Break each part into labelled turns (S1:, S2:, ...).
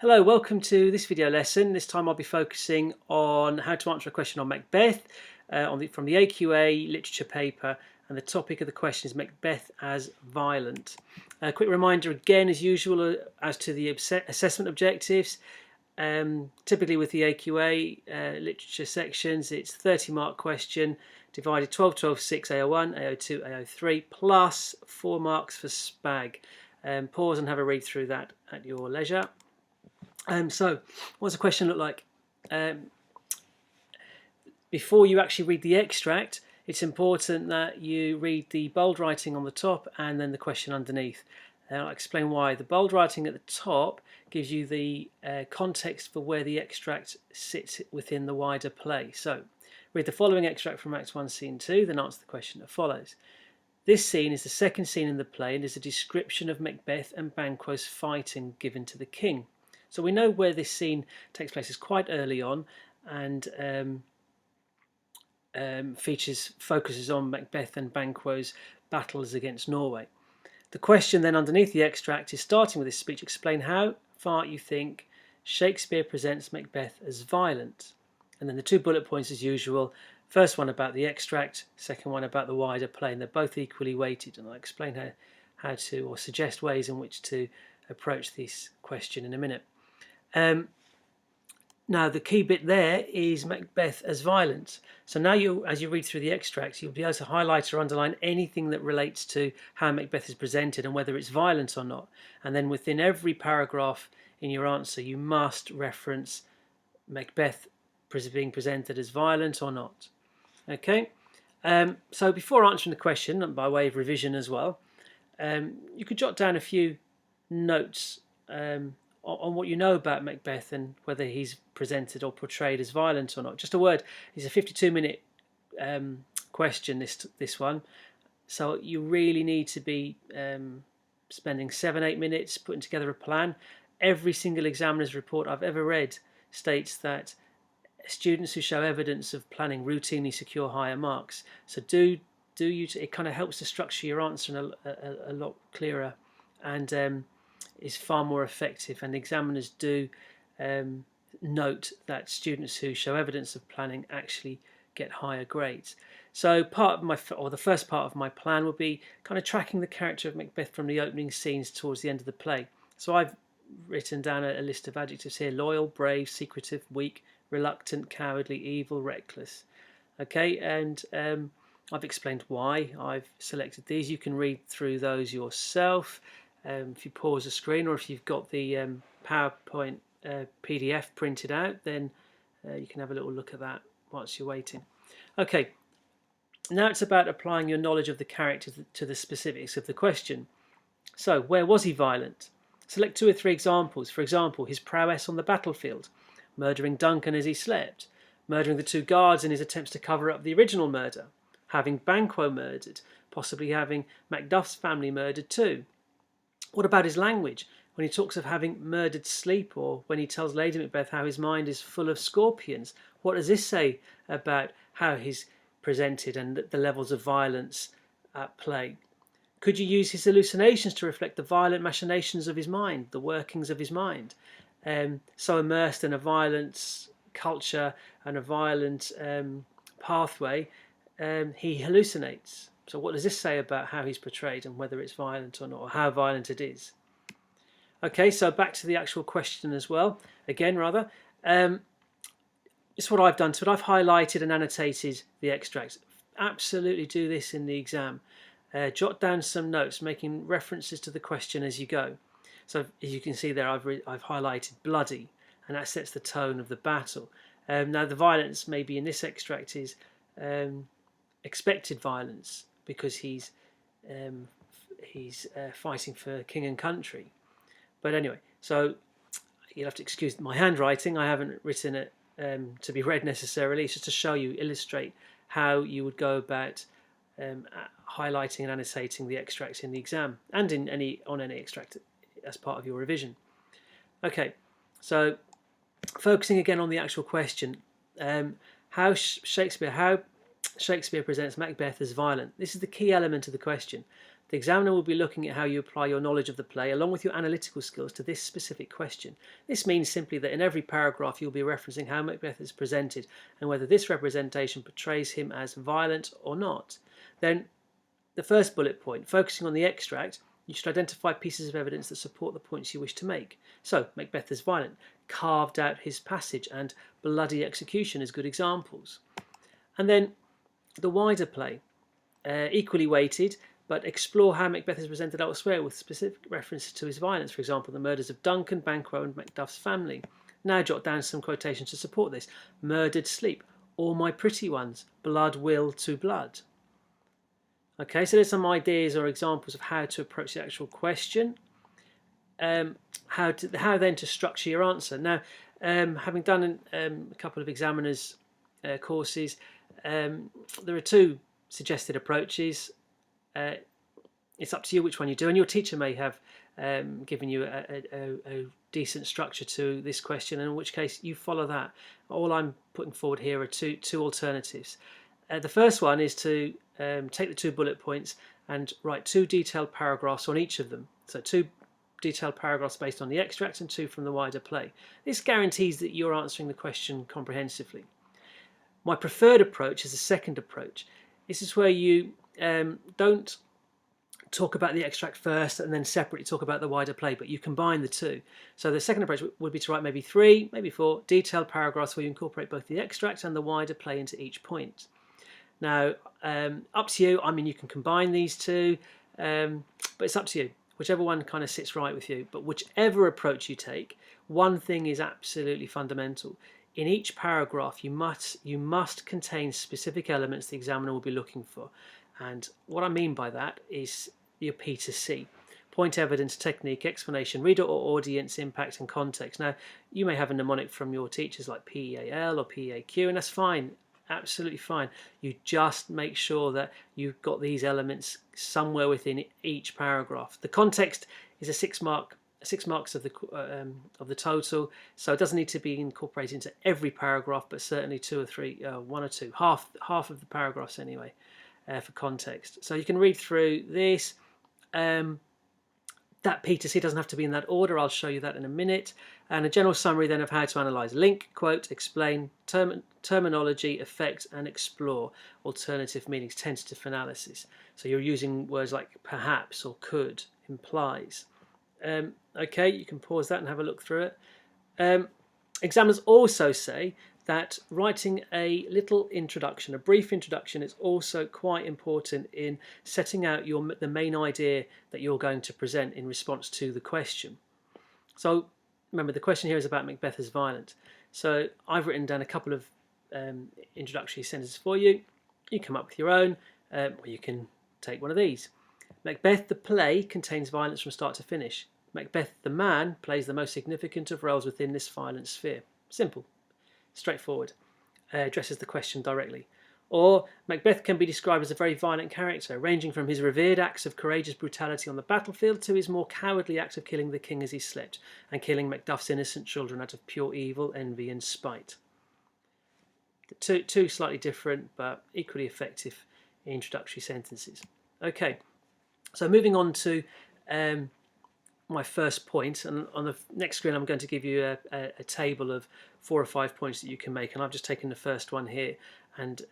S1: Hello, welcome to this video lesson. This time I'll be focusing on how to answer a question on Macbeth from the AQA literature paper, and the topic of the question is Macbeth as violent. A quick reminder again as usual as to the assessment objectives. Typically with the AQA literature sections, it's 30-mark question divided 12, 12, 6 AO1, AO2, AO3 plus 4 marks for SPAG. Pause and have a read through that at your leisure. So what's the question look like? Before you actually read the extract, it's important that you read the bold writing on the top and then the question underneath. I'll explain why. The bold writing at the top gives you the context for where the extract sits within the wider play. So read the following extract from Act 1, Scene 2, then answer the question that follows. This scene is the second scene in the play and is a description of Macbeth and Banquo's fighting given to the king. So we know where this scene takes place is quite early on, and focuses on Macbeth and Banquo's battles against Norway. The question then underneath the extract is, starting with this speech, explain how far you think Shakespeare presents Macbeth as violent. And then the 2 bullet points as usual. First one about the extract, second one about the wider play, and they're both equally weighted. And I'll explain how to, or suggest ways in which to approach this question in a minute. Now the key bit there is Macbeth as violent. So now as you read through the extracts, you'll be able to highlight or underline anything that relates to how Macbeth is presented and whether it's violent or not. And then within every paragraph in your answer, you must reference Macbeth being presented as violent or not. Okay. So before answering the question, and by way of revision as well, you could jot down a few notes on what you know about Macbeth and whether he's presented or portrayed as violent or not. Just a word, it's a 52-minute question, this one. So you really need to be spending 7-8 minutes putting together a plan. Every single examiner's report I've ever read states that students who show evidence of planning routinely secure higher marks. So it kind of helps to structure your answer a lot clearer, and is far more effective, and examiners do note that students who show evidence of planning actually get higher grades. So the first part of my plan will be kind of tracking the character of Macbeth from the opening scenes towards the end of the play. So I've written down a list of adjectives here: loyal, brave, secretive, weak, reluctant, cowardly, evil, reckless. Okay, and I've explained why I've selected these. You can read through those yourself. If you pause the screen, or if you've got the PowerPoint PDF printed out, then you can have a little look at that whilst you're waiting. Okay, now it's about applying your knowledge of the character to the specifics of the question. So, where was he violent? Select 2 or 3 examples. For example, his prowess on the battlefield, murdering Duncan as he slept, murdering the 2 guards in his attempts to cover up the original murder, having Banquo murdered, possibly having Macduff's family murdered too. What about his language, when he talks of having murdered sleep, or when he tells Lady Macbeth how his mind is full of scorpions? What does this say about how he's presented and the levels of violence at play? Could you use his hallucinations to reflect the violent machinations of his mind, the workings of his mind? So immersed in a violent culture and a violent pathway, he hallucinates. So what does this say about how he's portrayed and whether it's violent or not, or how violent it is? Okay, so back to the actual question as well. Again, rather. It's what I've done to it. I've highlighted and annotated the extracts. Absolutely do this in the exam. Jot down some notes, making references to the question as you go. So as you can see there, I've highlighted bloody, and that sets the tone of the battle. Now the violence maybe in this extract is expected violence, because he's fighting for king and country. But anyway, so you'll have to excuse my handwriting. I haven't written it to be read necessarily. It's just to show you, illustrate how you would go about highlighting and annotating the extracts in the exam, and in any extract as part of your revision. Okay, so focusing again on the actual question, how Shakespeare presents Macbeth as violent. This is the key element of the question. The examiner will be looking at how you apply your knowledge of the play along with your analytical skills to this specific question. This means simply that in every paragraph you'll be referencing how Macbeth is presented and whether this representation portrays him as violent or not. Then the first bullet point, focusing on the extract, you should identify pieces of evidence that support the points you wish to make. So, Macbeth is violent, carved out his passage, and bloody execution as good examples. And then the wider play, equally weighted, but explore how Macbeth is presented elsewhere with specific references to his violence. For example, the murders of Duncan, Banquo, and Macduff's family. Now jot down some quotations to support this. Murdered sleep, all my pretty ones, blood will to blood. Okay, so there's some ideas or examples of how to approach the actual question. How then to structure your answer. Now, having done a couple of examiners' courses, there are two suggested approaches. It's up to you which one you do, and your teacher may have given you a decent structure to this question, and in which case you follow that. All I'm putting forward here are two alternatives. The first one is to take the 2 bullet points and write 2 detailed paragraphs on each of them. So 2 detailed paragraphs based on the extract and 2 from the wider play. This guarantees that you're answering the question comprehensively. My preferred approach is the second approach. This is where you don't talk about the extract first and then separately talk about the wider play, but you combine the two. So the second approach would be to write maybe 3, maybe 4 detailed paragraphs where you incorporate both the extract and the wider play into each point. Now, up to you. I mean, you can combine these two, but it's up to you. Whichever one kind of sits right with you. But whichever approach you take, one thing is absolutely fundamental. In each paragraph, you must contain specific elements the examiner will be looking for. And what I mean by that is your P to C. Point, evidence, technique, explanation, reader or audience, impact and context. Now, you may have a mnemonic from your teachers like PEAL or PEAQ, and that's fine. Absolutely fine. You just make sure that you've got these elements somewhere within each paragraph. The context is a 6 marks of the total, so it doesn't need to be incorporated into every paragraph, but certainly 2 or 3, 1 or 2, half of the paragraphs anyway, for context. So you can read through this. That P to C doesn't have to be in that order. I'll show you that in a minute. And a general summary then of how to analyse. Link, quote, explain, terminology, effect, and explore alternative meanings, tentative analysis. So you're using words like perhaps or could, implies. Okay, you can pause that and have a look through it. Examiners also say that writing a little introduction, a brief introduction, is also quite important in setting out the main idea that you're going to present in response to the question. So remember, the question here is about Macbeth as violent. So I've written down a couple of introductory sentences for you. You come up with your own, or you can take one of these. Macbeth the play contains violence from start to finish. Macbeth the man plays the most significant of roles within this violent sphere. Simple. Straightforward, addresses the question directly. Or Macbeth can be described as a very violent character, ranging from his revered acts of courageous brutality on the battlefield to his more cowardly acts of killing the king as he slept and killing Macduff's innocent children out of pure evil, envy and spite. Two slightly different but equally effective introductory sentences. Okay, so moving on to my first point, and on the next screen I'm going to give you a table of 4 or 5 points that you can make, and I've just taken the first one here and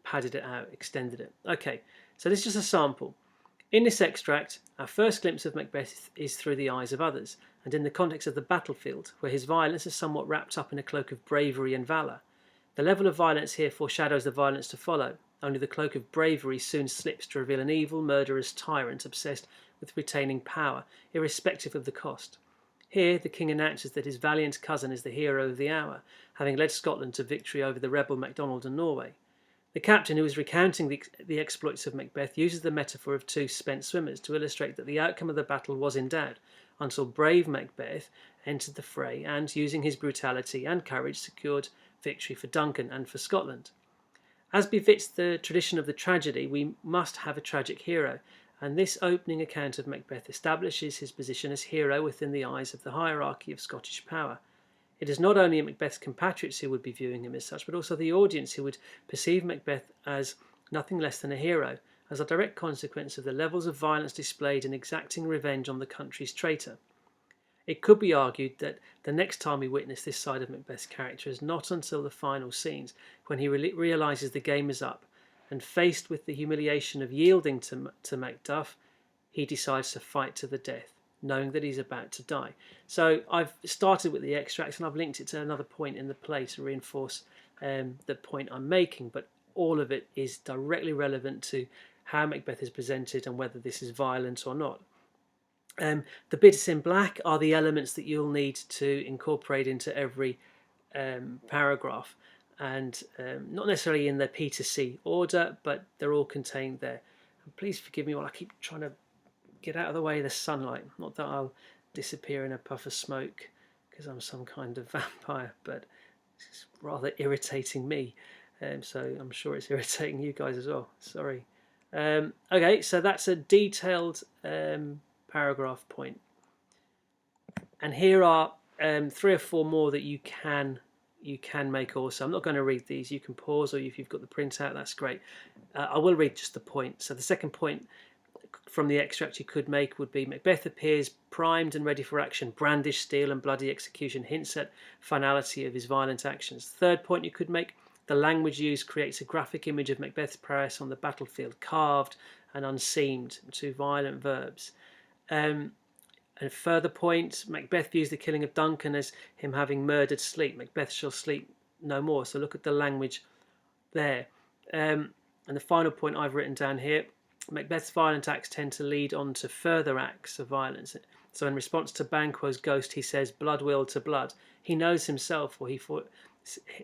S1: padded it out, extended it. Okay, so this is just a sample. In this extract, our first glimpse of Macbeth is through the eyes of others, and in the context of the battlefield, where his violence is somewhat wrapped up in a cloak of bravery and valour. The level of violence here foreshadows the violence to follow, only the cloak of bravery soon slips to reveal an evil, murderous tyrant obsessed with retaining power, irrespective of the cost. Here, the king announces that his valiant cousin is the hero of the hour, having led Scotland to victory over the rebel MacDonald and Norway. The captain, who is recounting the exploits of Macbeth, uses the metaphor of 2 spent swimmers to illustrate that the outcome of the battle was in doubt, until brave Macbeth entered the fray and, using his brutality and courage, secured victory for Duncan and for Scotland. As befits the tradition of the tragedy, we must have a tragic hero, and this opening account of Macbeth establishes his position as hero within the eyes of the hierarchy of Scottish power. It is not only Macbeth's compatriots who would be viewing him as such, but also the audience who would perceive Macbeth as nothing less than a hero, as a direct consequence of the levels of violence displayed in exacting revenge on the country's traitor. It could be argued that the next time we witness this side of Macbeth's character is not until the final scenes, when he realises the game is up, and faced with the humiliation of yielding to Macduff, he decides to fight to the death, knowing that he's about to die. So I've started with the extracts and I've linked it to another point in the play to reinforce the point I'm making, but all of it is directly relevant to how Macbeth is presented and whether this is violent or not. The bits in black are the elements that you'll need to incorporate into every paragraph, and not necessarily in the P to C order, but they're all contained there. And please forgive me while I keep trying to get out of the way of the sunlight. Not that I'll disappear in a puff of smoke because I'm some kind of vampire, but it's rather irritating me. So I'm sure it's irritating you guys as well. Sorry. Okay, so that's a detailed paragraph point. And here are 3 or 4 more that you can make also. I'm not going to read these. You can pause, or if you've got the printout, that's great. I will read just the point. So the second point from the extract you could make would be: Macbeth appears primed and ready for action, brandish steel and bloody execution hints at finality of his violent actions. Third point you could make: the language used creates a graphic image of Macbeth's prowess on the battlefield, carved and unseamed, 2 violent verbs. And further point: Macbeth views the killing of Duncan as him having murdered sleep. Macbeth shall sleep no more. So look at the language there. And the final point I've written down here: Macbeth's violent acts tend to lead on to further acts of violence. So in response to Banquo's ghost, he says, blood will to blood. He knows himself, or he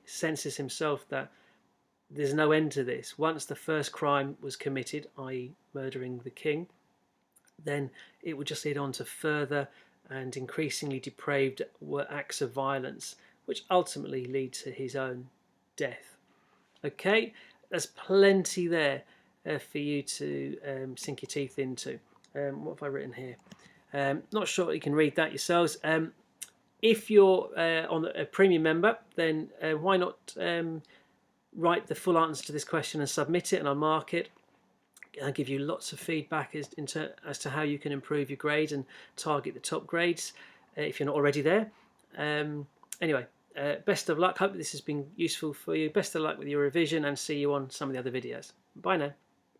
S1: senses himself, that there's no end to this. Once the first crime was committed, i.e. murdering the king, then it would just lead on to further and increasingly depraved acts of violence, which ultimately lead to his own death. Okay, there's plenty there for you to sink your teeth into. What have I written here? Not sure you can read that yourselves. If you're on a premium member, then why not write the full answer to this question and submit it, and I'll mark it. I'll give you lots of feedback as to how you can improve your grade and target the top grades if you're not already there. Anyway, best of luck. Hope this has been useful for you. Best of luck with your revision, and see you on some of the other videos. Bye now.